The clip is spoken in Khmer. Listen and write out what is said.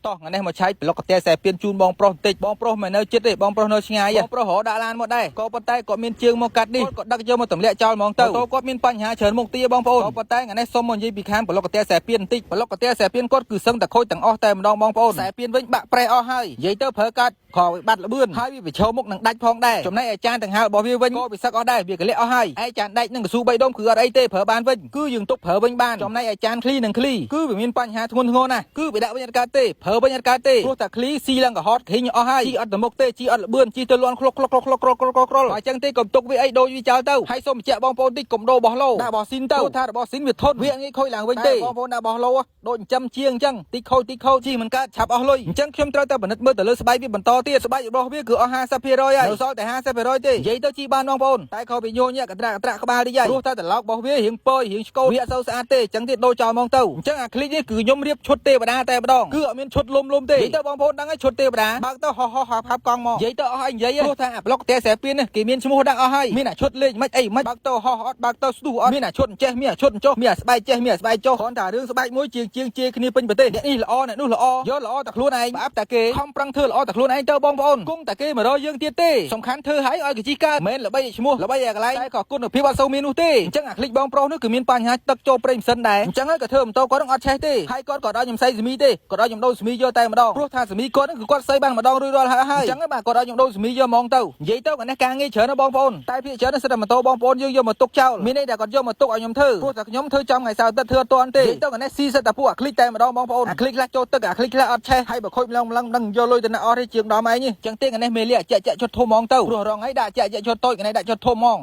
តោះថ្ងៃនេះមកឆែកប្លុកកាតែខ្សែពៀនជូនបងប្រុសបន្តិចបងប្រុសមិននៅចិត្តទេបងប្រុសនៅឆ្ងាយបងប្រុសរកដាក់ឡានមកដែរក៏ប៉ុន្តែគាត់មានជើងមកកាត់នេះគាត់ដឹកយកមកទម្លាក់ចោលហ្មងទៅគាត់មានបញ្ហាច្រើនមុខទៀតបងប្អូនក៏ប៉ុន្តែថ្ងៃនេះសុំមកនិយាយពីខាងប្លុកកាតែខ្សែពៀនបន្តិចប្លុកកាតែខ្សែពៀនគាត់គឺសឹងតែខូចទាំងអស់តែម្ដងបងប្អូនខ្សែពៀនវិញបាក់ប្រេះអស់ហើយនិយាយទៅប្រើកាត់ខោបាត់លបឿនហើយវាប្រឈមមុខនឹងដាច់ផងដែរចំណែកអាចារ្យទាំងហាលរបស់វាវិញក៏វាសឹកអស់ដែរវាកលាក់អស់ហើយឯចានដាច់នឹងកស៊ូ3ដុំគឺអត់អីទេប្រើបានវិញគឺយើងទុកប្រើវិញបានចំណែកអាចារ្យឃ្លីនឹងឃ្លីគឺវាមានបញ្ហាធ្ងន់ធ្ងរណាស់គឺវាដាក់វិញអត់កើតទេប្រើវិញអត់កើតទេព្រោះតែឃ្លីស៊ីឡើងកុហតឃើញអស់ហើយជីអត់ទៅមុខទេជីអត់លបឿនជីទៅលន់ក្លុកបើអញ្ចឹងទេកុំទុកវាអីដូចវាចោលទៅហើយសូមបញ្ជាក់បងប្អូនតិចកុំដូរបោះឡូដាក់បោះស៊ីនទៅថារបស់ស៊ីនវាធន់វាងាយខូចឡើងវិញទេបងប្អូនដាក់បោះឡូដូចចិញ្ចឹមជាងអញ្ចឹងតិចខូចជីមិនកើតឆាប់អស់លុយអញ្ចឹងខ្ញុំត្រូវតែពិនិត្យមើលទៅលើស្បែកវាបន្តទៀតស្បែករបស់វាគឺអស់ 50% ហើយនៅសល់តែ 50% ទេនិយាយទៅជីបានបងប្អូនតែខុសពីញញកត្រាក់ក្បាលតិចហើយព្រោះតែត្រឡោករបស់វារៀងពយរៀងឆ្កូតវាអត់សូវស្អាតទេអញ្ចឹងទៀតដូរចោលហ្មងទៅអញ្ចឹងអាคลิกនេះគឺខ្ញុំរៀបឈុតទេវតាតែម្ដងគឺអត់មានឈុតលុំទេនិយាយទៅបងប្អូនដឹងហើយឈុតទេវតាបើកទៅហោះហាប់កង់មកនិយាយទៅអស់ហើយនិយាយព្រោះថាអាប្លុកតែខ្សែពៀននេះគេមានឈ្មោះដាក់អស់ហើយមានអាឈុតលេខមិនអីមិនបើកទៅហោះអត់បើកទៅស្ទុះអត់មានអាឈុតចេះមានអាឈុតចុះមានអាស្បែកចេះមានអាស្បែកចុះគ្រាន់តែរឿងស្បែកមួយជាងជេរគ្នាពេញប្រទេសអ្នកនេះល្អអ្នកនោះល្អយកល្អតែខ្លួនឯងបាប់តែគេខំប្រឹងធ្វើល្អតែខ្លួនឯងទៅបងប្អូនគង់តែគេមករកយើងទៀតទេសំខាន់ធ្វើឲ្យគេជីកើតមិនល្បីឈ្មោះល្បីឲ្យកន្លែងតែក៏គុណភាពអត់សូវមាននោះទេអញ្ចឹងអាคลิกបងប្រុសនោះគឺមានបញ្ហាទឹកចូលប្រេងម៉ាស៊ីនដែរអញ្ចឹងហើយក៏ធ្វើម៉ូតូគាត់នឹងអត់ឆេះទេហើយគាត់ក៏ដល់ខ្ញុំសៃស្មីទេគាត់ដល់ខ្ញុំដូរស្មីយកតែម្ដងព្រោះថាស្មីគាត់នឹងគឺគាត់សៃបានម្ដងរួចរាល់ហើយអញ្ចឹងហើយបាទគាត់ដល់ខ្ញុំដូរស្មីយកហ្មងទៅនិយាយទៅអានេះការងារច្រើនណាស់បងប្អូនតែភាគច្រើនសិតតែម៉ូតូបងប្អូនយើងយកមកទុកចោលមានន័យថាគាត់យកមកទុកឲ្យខ្ញុំធ្វើព្រោះតែខ្ញុំធ្វើចំថ្ងៃសៅរ៍ទឹកធ្វើអត់ទាន់ទេនិយាយទៅអានេះស៊ីសិតតែពួកអាคลิกតែម្ដងបងប្អូនអាคลิกខ្លះចូលទឹកអាคลิกខ្លះអត់ឆេះហើយបើខូចម្លងដឹងយកលុយទៅណាអស់ទេជាងដល់ម៉ែនេះអញ្ចឹងទេអានេះមេលីអាចាក់ឈុតធំហ្មងទៅព្រោះរងហើយដាក់ចាក់ឈុតតូចកណៃដាក់ឈុតធំហ្មង